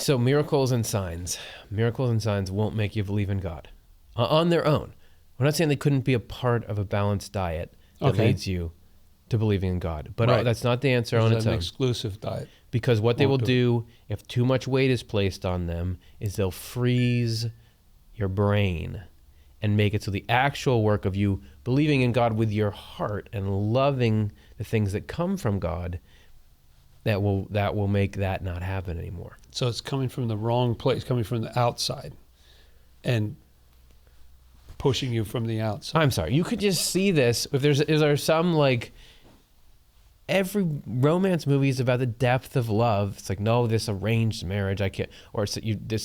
So miracles and signs won't make you believe in God on their own. We're not saying they couldn't be a part of a balanced diet that leads you to believing in God, but that's not the answer on its own. An exclusive diet. Because what they will do if too much weight is placed on them is they'll freeze your brain and make it so the actual work of you believing in God with your heart and loving the things that come from God, that will make that not happen anymore. So it's coming from the wrong place, coming from the outside and pushing you from the outside. I'm sorry. You could just see this. If is there some like every romance movie is about the depth of love. It's like, no, this arranged marriage, I can't, or it's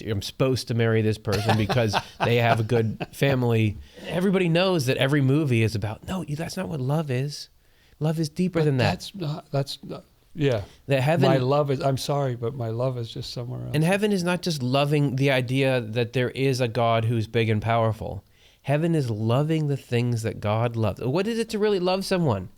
I'm supposed to marry this person because they have a good family. Everybody knows that every movie is about, no, that's not what love is. Love is deeper than that. That's not, yeah. That heaven, my love is, I'm sorry, but my love is just somewhere else. And heaven is not just loving the idea that there is a God who's big and powerful. Heaven is loving the things that God loves. What is it to really love someone?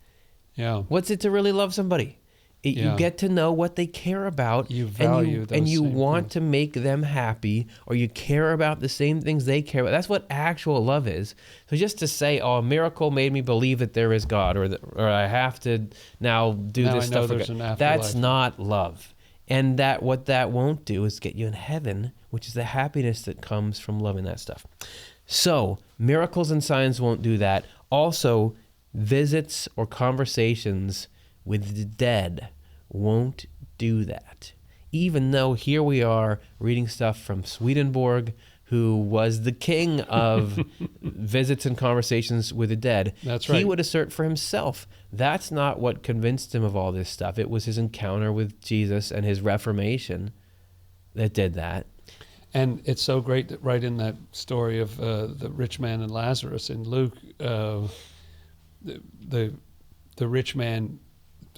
Yeah. What's it to really love somebody? You get to know what they care about. You value those and you same want things. to make them happy, or you care about the same things they care about. That's what actual love is. So just to say, oh, a miracle made me believe that there is God, or I have to now do this stuff for God. That's not love. And what that won't do is get you in heaven, which is the happiness that comes from loving that stuff. So miracles and signs won't do that. Also, visits or conversations with the dead won't do that. Even though here we are reading stuff from Swedenborg, who was the king of visits and conversations with the dead. That's right. He would assert for himself that's not what convinced him of all this stuff. It was his encounter with Jesus and his Reformation that did that. And it's so great that right in that story of the rich man and Lazarus in Luke, the rich man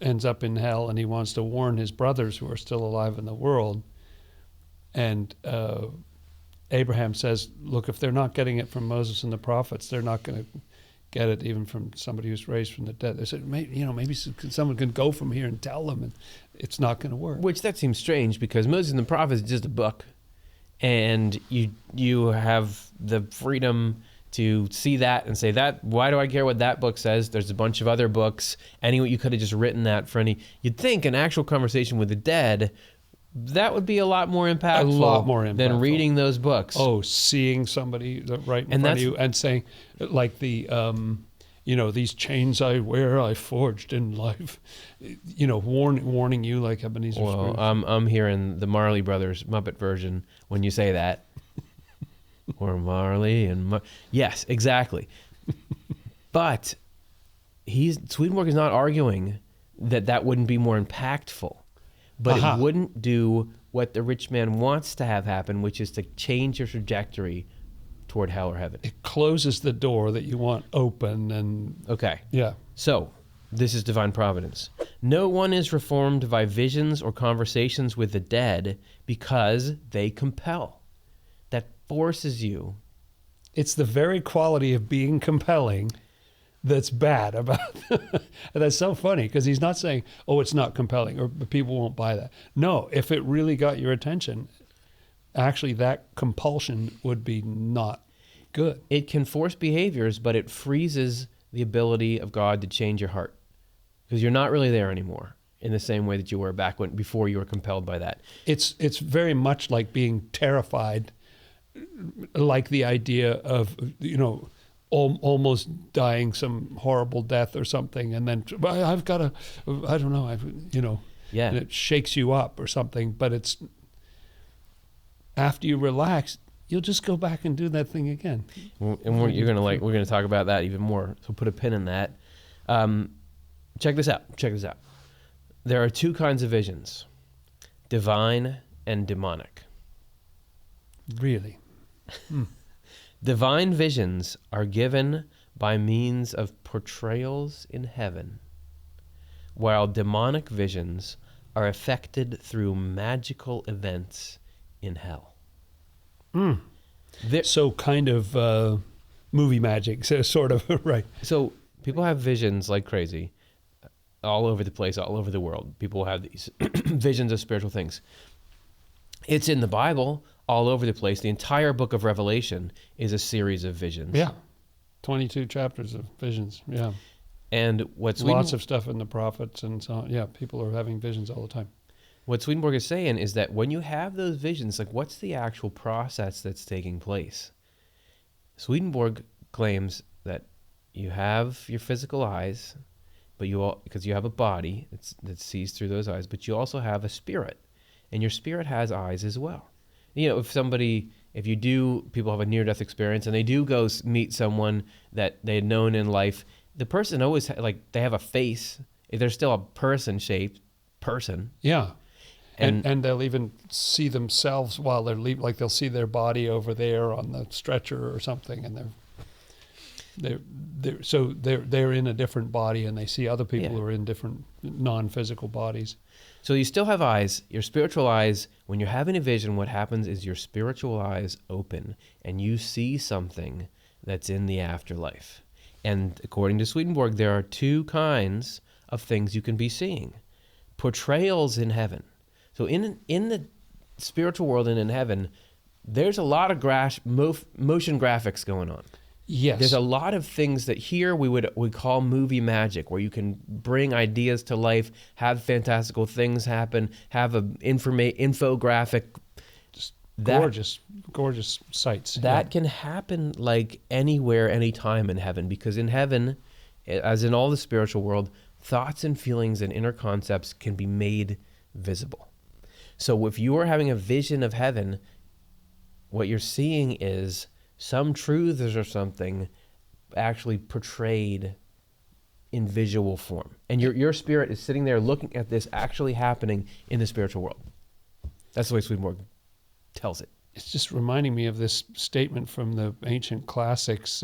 ends up in hell and he wants to warn his brothers who are still alive in the world. And Abraham says, look, if they're not getting it from Moses and the prophets, they're not going to get it even from somebody who's raised from the dead. They said, maybe someone can go from here and tell them, and it's not going to work. Which that seems strange because Moses and the prophets is just a book. And you have the freedom to see that and say that, why do I care what that book says? There's a bunch of other books. You could have just written that for any. You'd think an actual conversation with the dead, that would be a lot more impactful, than reading those books. Oh, seeing somebody right in front of you and saying, like these chains I wear, I forged in life. Warning you like Ebenezer Scrooge. Well, I'm hearing the Marley Brothers Muppet version when you say that. Or Marley and yes, exactly. But Swedenborg is not arguing that wouldn't be more impactful, but it wouldn't do what the rich man wants to have happen, which is to change your trajectory toward hell or heaven. It closes the door that you want open and okay. Yeah. So this is divine providence. No one is reformed by visions or conversations with the dead because they compel. That forces you. It's the very quality of being compelling that's bad about and that's so funny because he's not saying, oh, it's not compelling or people won't buy that. No, if it really got your attention, actually that compulsion would be not good. It can force behaviors, but it freezes the ability of God to change your heart because you're not really there anymore in the same way that you were before you were compelled by that. It's very much like being terrified, like the idea of, almost dying some horrible death or something. And then I've got to, I don't know, and it shakes you up or something, but it's after you relax, you'll just go back and do that thing again. And we're going to talk about that even more. So put a pin in that. Check this out. There are two kinds of visions, divine and demonic. Really? Divine visions are given by means of portrayals in heaven, while demonic visions are effected through magical events in hell. So kind of movie magic, so sort of, right. So people have visions like crazy all over the place, all over the world. People have these visions of spiritual things. It's in the Bible all over the place. The entire book of Revelation is a series of visions. Yeah. 22 chapters of visions. Yeah. And lots of stuff in the prophets and so on. Yeah, people are having visions all the time. What Swedenborg is saying is that when you have those visions, like, what's the actual process that's taking place? Swedenborg claims that you have your physical eyes, but because you have a body that sees through those eyes, but you also have a spirit, and your spirit has eyes as well. You know, people have a near-death experience and they do go meet someone that they had known in life, the person always, they have a face. They're still a person-shaped person. Yeah. And they'll even see themselves while they're leaving, like they'll see their body over there on the stretcher or something, and they're in a different body, and they see other people who are in different non-physical bodies. So you still have eyes, your spiritual eyes. When you're having a vision, what happens is your spiritual eyes open and you see something that's in the afterlife. And according to Swedenborg, there are two kinds of things you can be seeing. Portrayals in heaven. So in the spiritual world and in heaven, there's a lot of motion graphics going on. Yes. There's a lot of things that here we call movie magic, where you can bring ideas to life, have fantastical things happen, have an infographic. Just gorgeous sights. That can happen like anywhere, anytime in heaven, because in heaven, as in all the spiritual world, thoughts and feelings and inner concepts can be made visible. So if you are having a vision of heaven, what you're seeing is some truths or something actually portrayed in visual form. And your spirit is sitting there looking at this actually happening in the spiritual world. That's the way Swedenborg tells it. It's just reminding me of this statement from the ancient classics,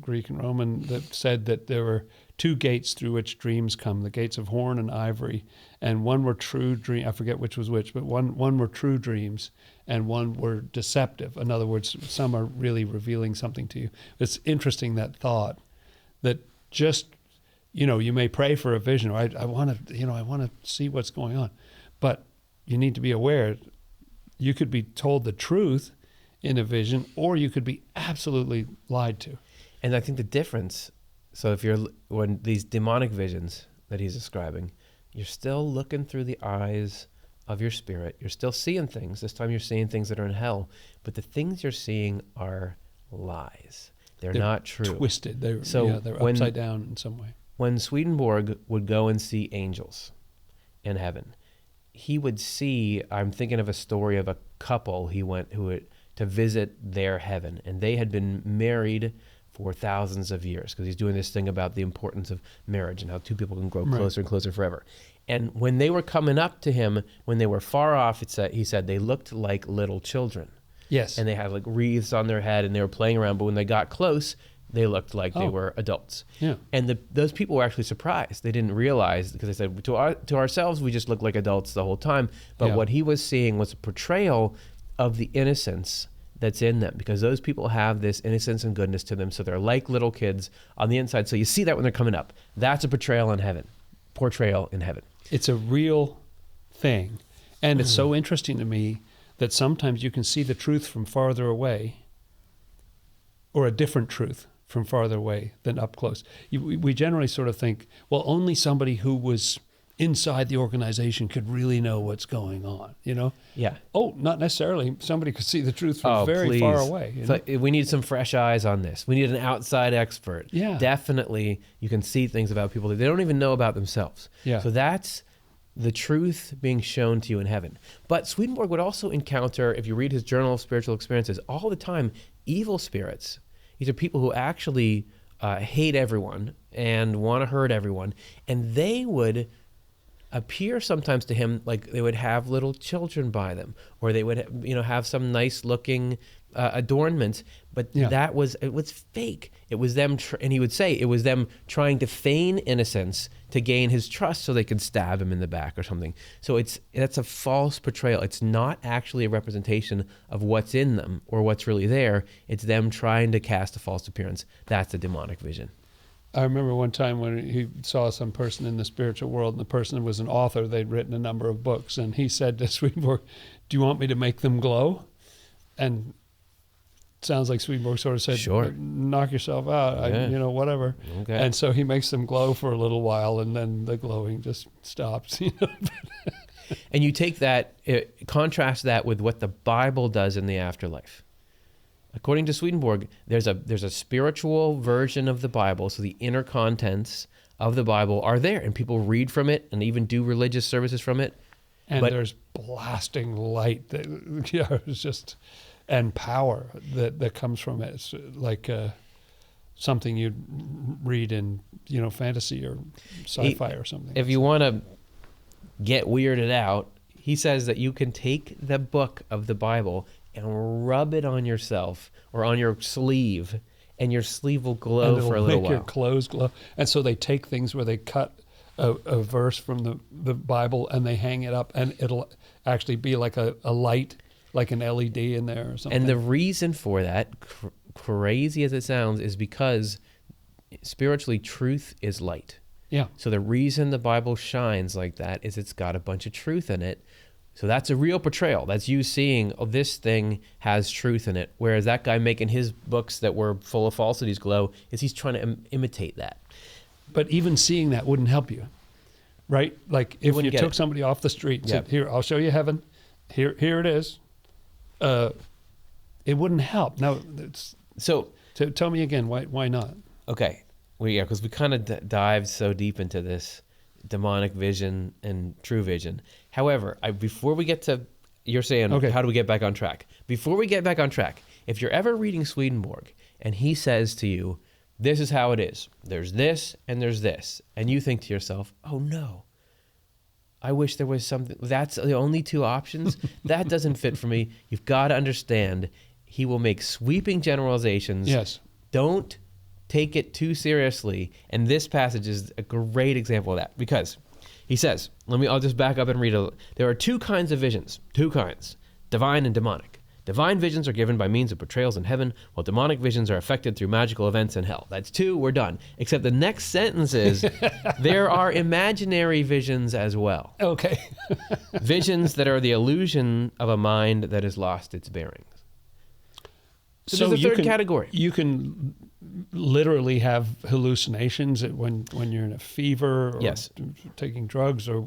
Greek and Roman, that said that there were two gates through which dreams come, the gates of horn and ivory, and one were true dreams, I forget which was which, but one were true dreams, and one were deceptive. In other words, some are really revealing something to you. It's interesting, that thought, that just, you may pray for a vision, or I want to see what's going on, but you need to be aware. You could be told the truth in a vision, or you could be absolutely lied to. And I think the difference, so when these demonic visions that he's describing, you're still looking through the eyes of your spirit. You're still seeing things. This time you're seeing things that are in hell, but the things you're seeing are lies. They're not true. Twisted. They're upside down in some way. When Swedenborg would go and see angels in heaven, he would see, I'm thinking of a story of a couple to visit their heaven, and they had been married for thousands of years, because he's doing this thing about the importance of marriage and how two people can grow closer and closer forever. And when they were coming up to him, when they were far off, he said they looked like little children. Yes. And they had like wreaths on their head and they were playing around, but when they got close, they looked like they were adults. Yeah. And those people were actually surprised. They didn't realize, because they said, to ourselves, we just look like adults the whole time. But what he was seeing was a portrayal of the innocence that's in them, because those people have this innocence and goodness to them. So they're like little kids on the inside. So you see that when they're coming up. That's a portrayal in heaven. It's a real thing. And it's so interesting to me that sometimes you can see the truth from farther away, or a different truth from farther away than up close. We generally sort of think, well, only somebody who was inside the organization could really know what's going on, Yeah. Oh, not necessarily. Somebody could see the truth from very far away. We need some fresh eyes on this. We need an outside expert. Yeah. Definitely, you can see things about people that they don't even know about themselves. Yeah. So that's the truth being shown to you in heaven. But Swedenborg would also encounter, if you read his Journal of Spiritual Experiences, all the time, evil spirits. These are people who actually hate everyone and want to hurt everyone. And they would appear sometimes to him like they would have little children by them, or they would have some nice looking adornments, but it was fake. It was them, and he would say it was them trying to feign innocence to gain his trust so they could stab him in the back or something. So that's a false portrayal. It's not actually a representation of what's in them or what's really there. It's them trying to cast a false appearance. That's a demonic vision. I remember one time when he saw some person in the spiritual world, and the person was an author. They'd written a number of books, and he said to Swedenborg, do you want me to make them glow? And sounds like Swedenborg sort of said, Sure. knock yourself out, Yeah. whatever. Okay. And so he makes them glow for a little while, and then the glowing just stops. And you take that, contrast that with what the Bible does in the afterlife. According to Swedenborg, there's a spiritual version of the Bible, so the inner contents of the Bible are there, and people read from it and even do religious services from it. And But there's blasting light that it's just, and power that comes from it. It's like something you'd read in fantasy or sci-fi or something. If you want to get weirded out, he says that you can take the book of the Bible and rub it on yourself or on your sleeve, and your sleeve will glow for a little while. Make your clothes glow. And so they take things where they cut a verse from the Bible and they hang it up, and it'll actually be like a light, like an LED in there or something. And the reason for that, crazy as it sounds, is because spiritually truth is light. Yeah. So the reason the Bible shines like that is it's got a bunch of truth in it. So that's a real portrayal. That's you seeing, oh, this thing has truth in it. Whereas that guy making his books that were full of falsities glow is he's trying to imitate that. But even seeing that wouldn't help you, right? Like if you took somebody off the street and said, here, I'll show you heaven. Here it is. It wouldn't help. Now, so tell me again, why not? Okay. Well, yeah, because we kind of dived so deep into this demonic vision and true vision. However, before we get to, you're saying, okay, how do we get back on track? Before we get back on track, if you're ever reading Swedenborg and he says to you, this is how it is, there's this and there's this, and you think to yourself, oh no, I wish there was something, that's the only two options, that doesn't fit for me. You've got to understand, he will make sweeping generalizations. Yes. Don't take it too seriously. And this passage is a great example of that, because he says, I'll just back up and read it. There are two kinds of visions, divine and demonic. Divine visions are given by means of portrayals in heaven, while demonic visions are affected through magical events in hell. That's two, we're done. Except the next sentence is, there are imaginary visions as well. Okay. Visions that are the illusion of a mind that has lost its bearings. So there's a third category. You can literally have hallucinations when you're in a fever, or yes, taking drugs, or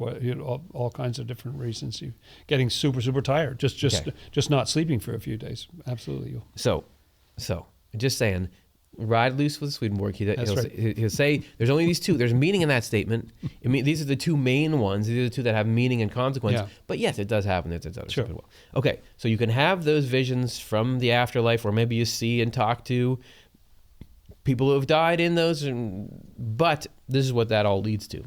all kinds of different reasons. You getting super tired, just not sleeping for a few days. Absolutely. So just saying, ride loose with Swedenborg. He'll say there's only these two. There's meaning in that statement. I mean, these are the two main ones. These are the two that have meaning and consequence. Yeah. But yes, it does happen. It does. Sure. Well. Okay, so you can have those visions from the afterlife, or maybe you see and talk to people who have died in those. But this is what that all leads to.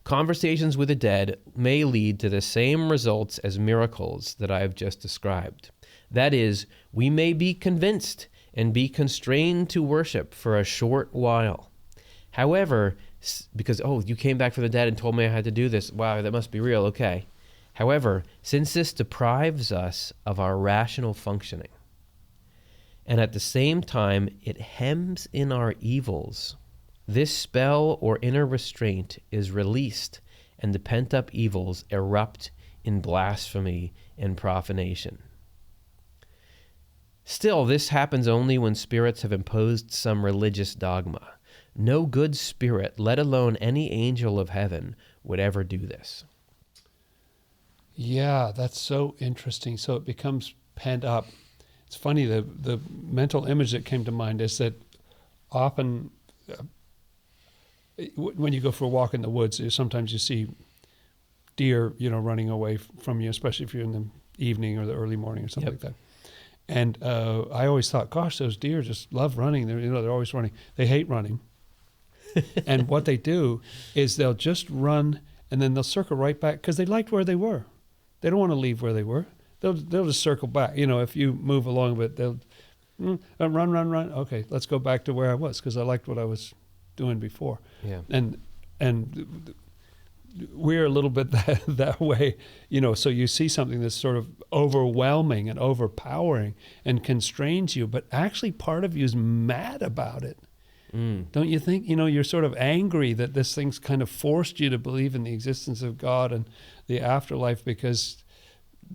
Conversations with the dead may lead to the same results as miracles that I have just described. That is, we may be convinced and be constrained to worship for a short while. However, because, you came back from the dead and told me I had to do this. Wow, that must be real. Okay. However, since this deprives us of our rational functioning, and at the same time it hems in our evils, this spell or inner restraint is released, and the pent-up evils erupt in blasphemy and profanation. Still, this happens only when spirits have imposed some religious dogma. No good spirit, let alone any angel of heaven, would ever do this. Yeah, that's so interesting. So it becomes pent up. It's funny, the mental image that came to mind is that often when you go for a walk in the woods, sometimes you see deer, running away from you, especially if you're in the evening or the early morning or something like that. And I always thought, gosh, those deer just love running. They're always running. They hate running. And what they do is they'll just run, and then they'll circle right back because they liked where they were. They don't want to leave where they were. They'll just circle back. If you move along a bit, they'll run. Okay, let's go back to where I was because I liked what I was doing before. Yeah. And we're a little bit that way, so you see something that's sort of overwhelming and overpowering and constrains you, but actually part of you is mad about it. Don't you think? You're sort of angry that this thing's kind of forced you to believe in the existence of God and the afterlife because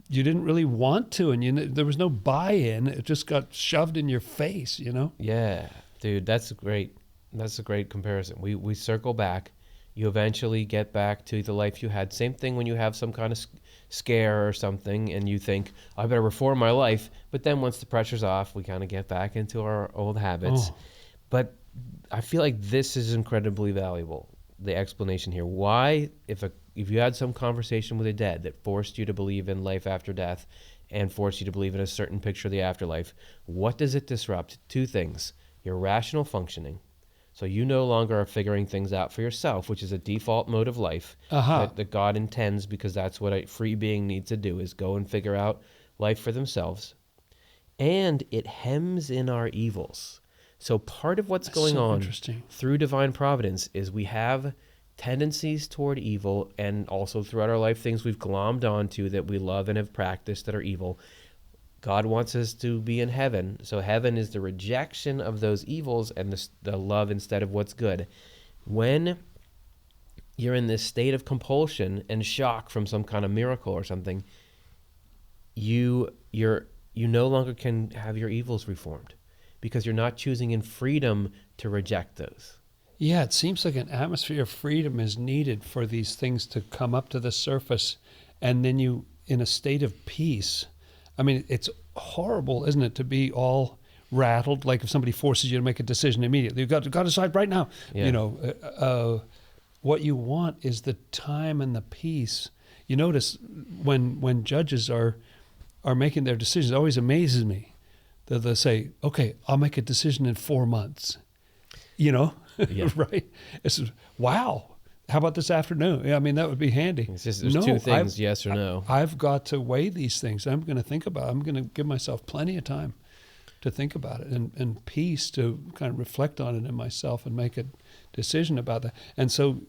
you didn't really want to, and there was no buy-in. It just got shoved in your face, you know? Yeah, dude, that's great. That's a great comparison. We circle back. You eventually get back to the life you had. Same thing when you have some kind of scare or something and you think, I better reform my life. But then once the pressure's off, we kind of get back into our old habits. Oh. But I feel like this is incredibly valuable, the explanation here. Why, if you had some conversation with a dead that forced you to believe in life after death and forced you to believe in a certain picture of the afterlife, what does it disrupt? Two things: your rational functioning. So you no longer are figuring things out for yourself, which is a default mode of life that God intends, because that's what a free being needs to do, is go and figure out life for themselves. And it hems in our evils. So part of what's going on through divine providence is we have tendencies toward evil, and also throughout our life things we've glommed onto that we love and have practiced that are evil. God wants us to be in heaven. So heaven is the rejection of those evils and the love instead of what's good. When you're in this state of compulsion and shock from some kind of miracle or something, you no longer can have your evils reformed, because you're not choosing in freedom to reject those. Yeah, it seems like an atmosphere of freedom is needed for these things to come up to the surface, and then you, in a state of peace. I mean, it's horrible, isn't it, to be all rattled, like if somebody forces you to make a decision immediately. You've got to decide right now. Yeah. You know, what you want is the time and the peace. You notice when judges are making their decisions, it always amazes me that they'll say, okay, I'll make a decision in 4 months. You know, Yeah. right? It's, wow. How about this afternoon? Yeah, I mean, that would be handy. It's just, there's two things, yes or no. I've got to weigh these things. I'm going to think about it. I'm going to give myself plenty of time to think about it, and peace to kind of reflect on it in myself and make a decision about that. And so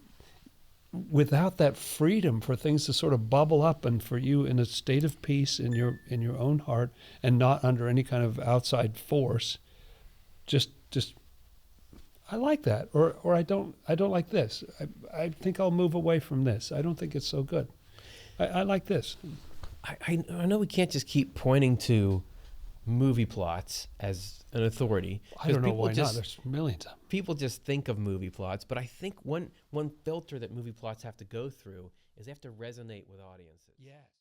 without that freedom for things to sort of bubble up and for you in a state of peace in your own heart and not under any kind of outside force, just I like that, or I don't like this. I think I'll move away from this. I don't think it's so good. I like this. I know we can't just keep pointing to movie plots as an authority. I don't know why not. There's millions of them. People just think of movie plots, but I think one filter that movie plots have to go through is they have to resonate with audiences. Yes.